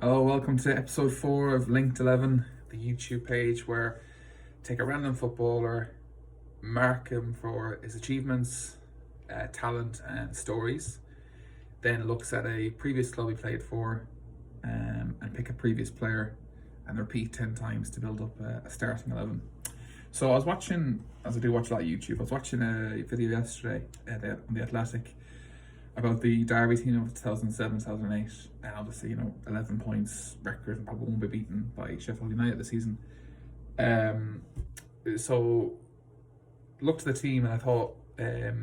Hello, welcome to episode 4 of Linked 11, the YouTube page where I take a random footballer, mark him for his achievements, talent and stories, then looks at a previous club he played for and pick a previous player and repeat 10 times to build up a starting 11. So I was watching, as I do watch a lot of YouTube, I was watching a video yesterday on The Athletic about the Derby team of 2007-2008, and obviously 11 points record and probably won't be beaten by Sheffield United this season. So looked at the team and I thought there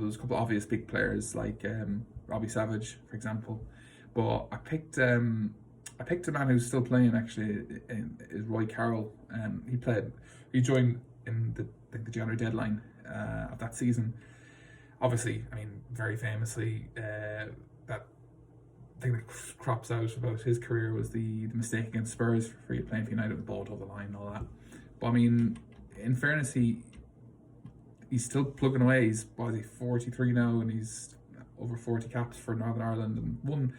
was a couple of obvious big players like Robbie Savage, for example, but I picked a man who's still playing actually, is Roy Carroll. He joined in the January deadline of that season. Obviously, very famously, that thing that crops out about his career was the mistake against Spurs for playing for United with the ball over the line and all that. But in fairness, he's still plugging away. He's 43 now, and he's over 40 caps for Northern Ireland, and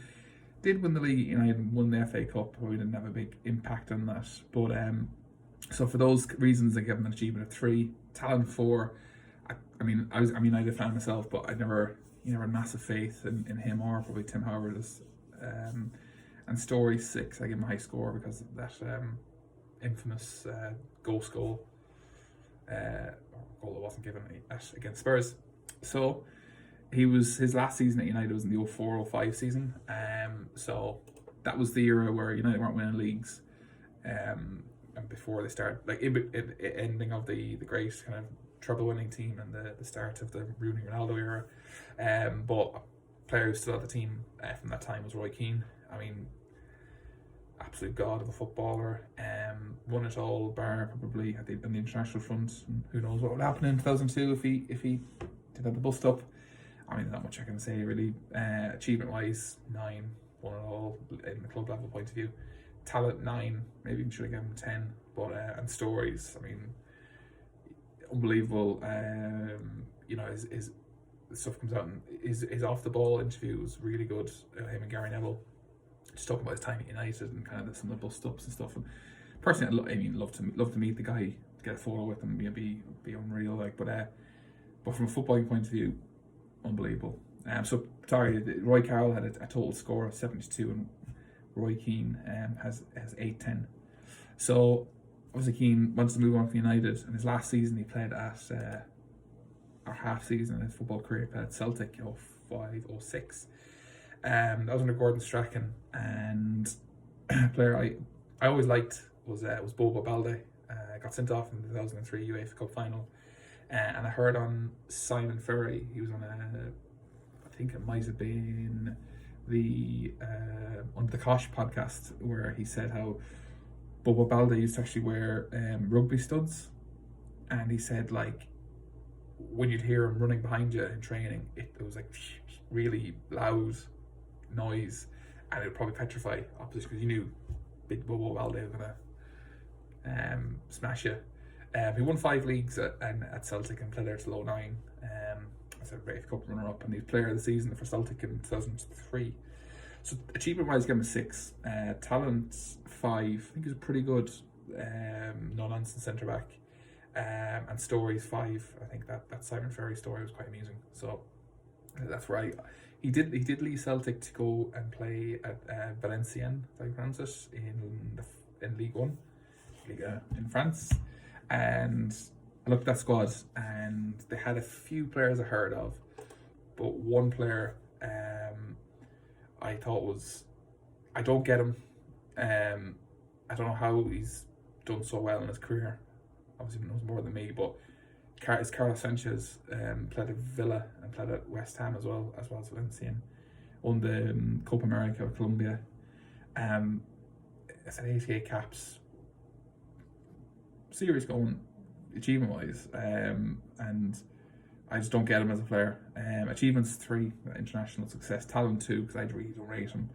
did win the league. United won the FA Cup, but we didn't have a big impact on that. But so for those reasons, I give him an achievement of 3, talent 4. I was a United fan myself, but I never had massive faith in him or probably Tim Howard. And story 6, I give him a high score because of that infamous ghost goal. Goal that wasn't given against Spurs. So his last season at United was in the 04-05 season. So that was the era where United weren't winning leagues. And before they started, ending of the great kind of treble winning team and the start of the Rooney Ronaldo era. But a player who still had the team from that time was Roy Keane. Absolute god of a footballer. Won it all, bar probably on the international front. And who knows what would happen in 2002 if he did have the bust up. There's not much I can say really. Achievement wise, 9, won it all in the club level point of view. Talent 9, maybe even should have given him 10. But and stories, unbelievable. His stuff comes out, and his off the ball interview was really good. Him and Gary Neville just talking about his time at United and kind of some of the bust ups and stuff. And personally, love to meet the guy, get a photo with him, be unreal. But from a footballing point of view, unbelievable. Roy Carroll had a total score of 72, and Roy Keane has 8-10. So obviously Keane wants to move on from United, and his last season he played at or half season in his football career, he played at Celtic 05-06. That was under Gordon Strachan, and a player I always liked was Bobo Balde. Got sent off in the 2003 UEFA Cup final, and I heard on Simon Ferry, he was on I think it might have been on the Kosh podcast, where he said how Bobo Balde used to actually wear rugby studs, and he said when you'd hear him running behind you in training, it was really loud noise, and it would probably petrify opposition because you knew big Bobo Balde was gonna smash you. He won 5 leagues at Celtic and played there till 09. As a UEFA Cup runner up, and he was player of the season for Celtic in 2003. So achievement wise, give him a 6. Talent 5. I think he's pretty good. No nonsense centre back. And stories 5. I think that Simon Ferry story was quite amusing. So that's where he did leave Celtic to go and play at Valenciennes, if I pronounce it, in League One, in France. And I looked at that squad, and they had a few players I heard of, but one player I thought I don't get him. I don't know how he's done so well in his career. Obviously he knows more than me, but it's Carlos Sanchez. Played at Villa and played at West Ham as well as Valencia. Won the Copa America with Colombia. It's an 88 caps. Serious going achievement wise, and I just don't get him as a player. Achievements 3, international success. Talent 2, because I really don't rate him,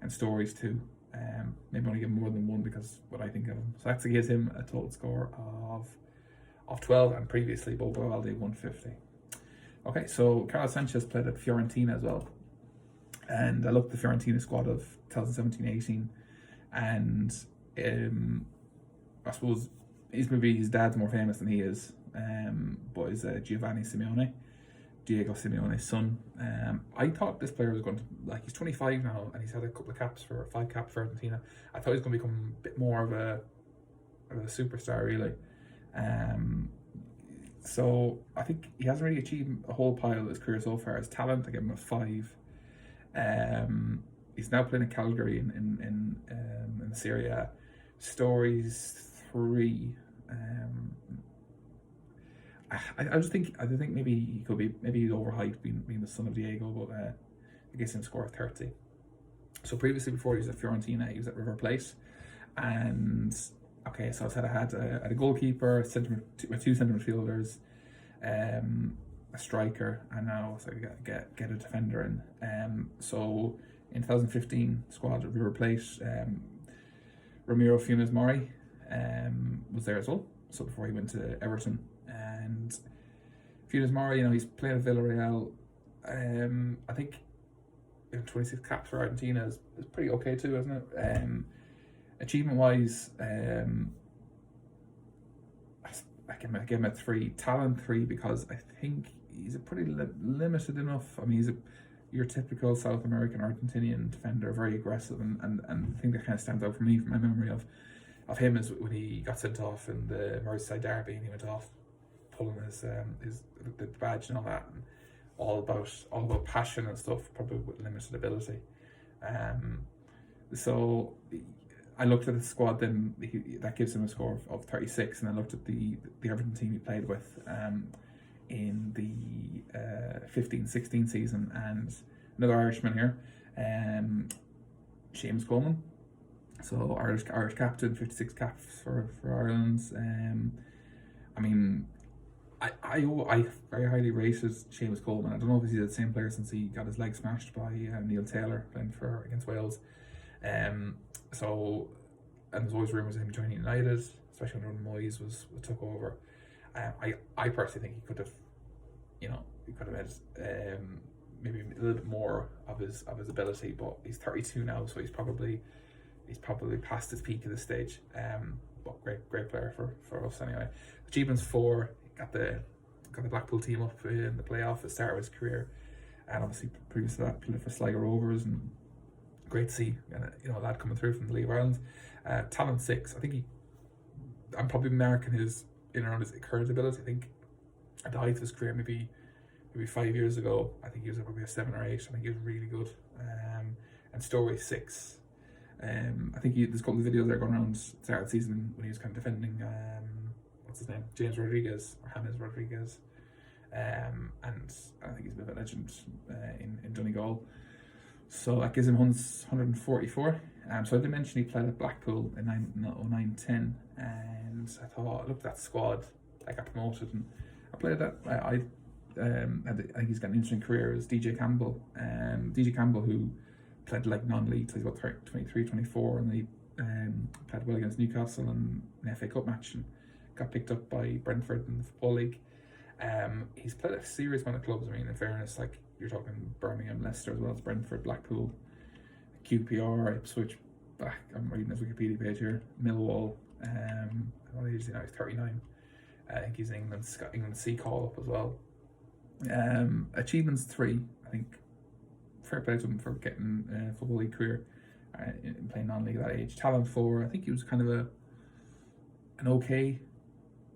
and stories 2. Maybe only give him more than 1 because what I think of him. So that gives him a total score of 12, and previously Bobo Balde 150. Okay, so Carlos Sanchez played at Fiorentina as well, and I looked at the Fiorentina squad of 2017-18, and I suppose maybe his dad's more famous than he is, but is Diego Simeone's son. I thought this player was going to, like, he's 25 now and he's had a couple of caps for 5 caps for Argentina. I thought he was going to become a bit more of a superstar, really. So I think he hasn't really achieved a whole pile of his career so far. His talent, I give him a 5. He's now playing in Calgary in the Serie A. Stories 3. I think maybe he could be, maybe he's overhyped being the son of Diego, but I guess him score 30. So previously, before he was at Fiorentina, he was at River Plate, and okay, so I had a goalkeeper, two centre midfielders, a striker, and now so get a defender in. So in 2015 squad at River Plate, Ramiro Funes Mori was there as well. So before he went to Everton. And Funes Mori, he's playing at Villarreal. I think 26 caps for Argentina is pretty okay too, isn't it? Achievement wise, I give him a 3. Talent 3, because I think he's a pretty limited enough. I mean, he's your typical South American Argentinian defender, very aggressive, and the thing that kind of stands out for me, from my memory of him, is when he got sent off in the Merseyside derby and he went off pulling his the badge and all that, and all about passion and stuff, probably with limited ability. So I looked at the squad, then that gives him a score of 36, and I looked at the Everton team he played with in the 15-16 season, and another Irishman here, Seamus Coleman. So Irish captain, 56 caps for Ireland. I mean, I very highly rated Seamus Coleman. I don't know if he's the same player since he got his leg smashed by Neil Taylor playing against Wales. So, and there's always rumours of him joining United, especially when Moyes was took over. I personally think he could have had maybe a little bit more of his ability, but he's 32 now, so he's probably past his peak at this stage. But great player for us anyway. Achievements 4, got the Blackpool team up in the playoff at the start of his career, and obviously previous to that played for Sligo Rovers, and great to see a lad coming through from the League of Ireland. Talent 6, I think I'm probably marking his in around his current ability. I think at the height of his career, maybe 5 years ago, I think he was probably a 7 or 8. I think he was really good. And story 6. I think there's a couple of videos there going around the start of the season when he was kind of defending what's his name, James Rodriguez, and I think he's a bit of a legend in Donegal. So that gives him 144. So I did mention he played at Blackpool in 09-10, and I looked at that squad. I got promoted, and I played that. I think he's got an interesting career as DJ Campbell. DJ Campbell, who played like non-league till he's about 23, 24, and he played well against Newcastle in an FA Cup match and got picked up by Brentford in the Football League. He's played a serious amount of clubs. I mean, in fairness, like you're talking Birmingham, Leicester, as well as Brentford, Blackpool, QPR, Ipswich. I'm reading his Wikipedia page here. Millwall. What age is he now? He's 39. I think he's England C call up as well. Achievements 3. I think fair play to him for getting a Football League career in playing non-league at that age. Talent 4. I think he was kind of an okay,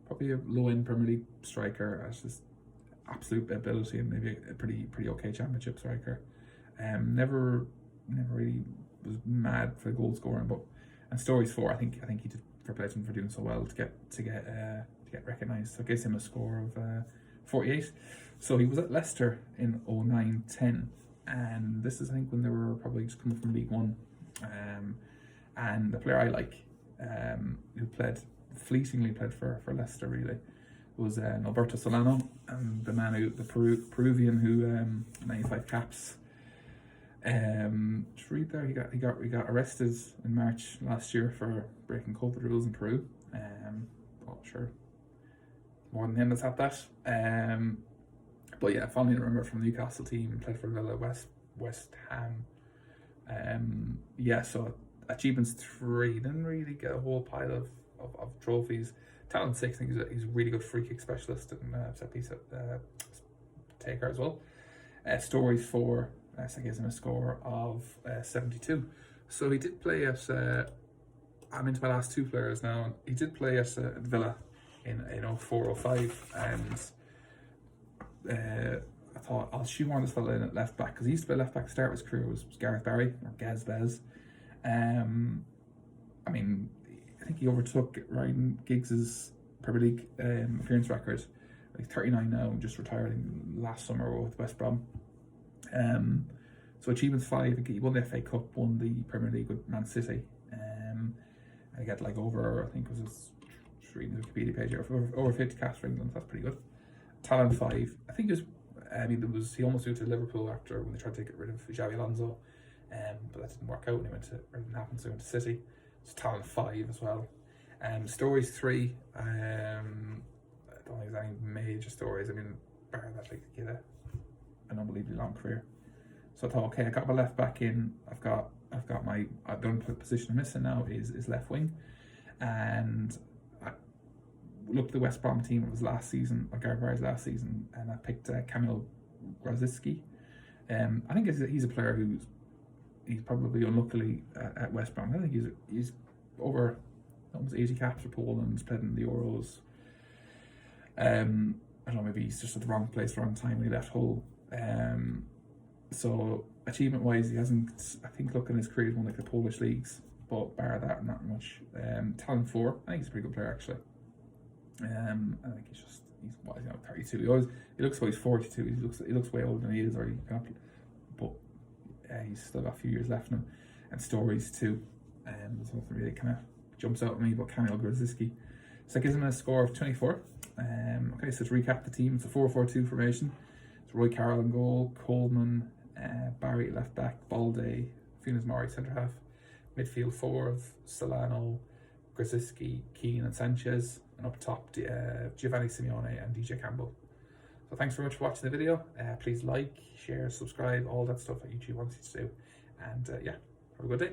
probably a low-end Premier League striker as just absolute ability, and maybe a pretty okay Championship striker. Never really was mad for goal scoring, and stories 4. I think he did fair play to him for doing so well to get recognised. So it gives him a score of 48. So he was at Leicester in 09-10, and this is I think when they were probably just coming from League One. And the player I like, who fleetingly played for Leicester really, was Alberto Solano, and the Peruvian who 95 caps. Just read there, he got arrested in March last year for breaking COVID rules in Peru. Well, sure, more than him that's had that. But yeah, fondly remember from the Newcastle team, played for Villa, West Ham. So Achievements 3, didn't really get a whole pile of trophies. Talent 6, I think he's a really good free kick specialist and set piece taker as well. Stories 4, so gives him a score of 72. So he did play at, I'm into my last 2 players now, he did play at Villa in 04-05, and I thought I'll shoehorn this fella in at left back, because he used to play left back to start his career, was Gareth Barry, or Gaz Bez. I mean, I think he overtook Ryan Giggs's Premier League appearance record. Like 39 now, just retired last summer with West Brom. So achievements 5, he won the FA Cup, won the Premier League with Man City. And he got like over, I think it was just reading the Wikipedia page, over 50 caps for England. That's pretty good. Talent 5, I think it was, he almost moved to Liverpool after when they tried to get rid of Xabi Alonso, but that didn't work out, and he didn't happen, so he went to City. It's Talent 5 as well. Stories 3, I don't think there's any major stories. I mean, bar that, like, get an unbelievably long career. So I thought, okay, I got my left back in. I've got my, the only position I'm missing now is left wing, and I looked at the West Brom team. It was last season, like Gareth Barry's last season, and I picked Kamil Grosicki. I think he's a player he's probably unluckily at West Brom. I think he's over almost 80 caps for Poland. He's played in the Euros. I don't know, maybe he's just at the wrong place, wrong time when he left Hull. So achievement wise, he hasn't, I think, looking at his career, he's won like the Polish leagues, but bar that, not much. Talent 4, I think he's a pretty good player actually. I think he's 32. He looks like he's 42. He looks way older than he is, or but he's still got a few years left in him. And stories 2, there's nothing really kind of jumps out at me about Kamil Grosicki. So that gives him a score of 24. Okay, so to recap the team, it's a 4-4-2 formation. It's Roy Carroll in goal, Coleman, Barry at left back, Balde, Funes Mori centre half. Midfield 4 of Solano, Grosicki, Keane and Sanchez. And up top, Giovanni Simeone and DJ Campbell. So thanks very much for watching the video. Please like, share, subscribe, all that stuff that YouTube wants you to do. And yeah, have a good day.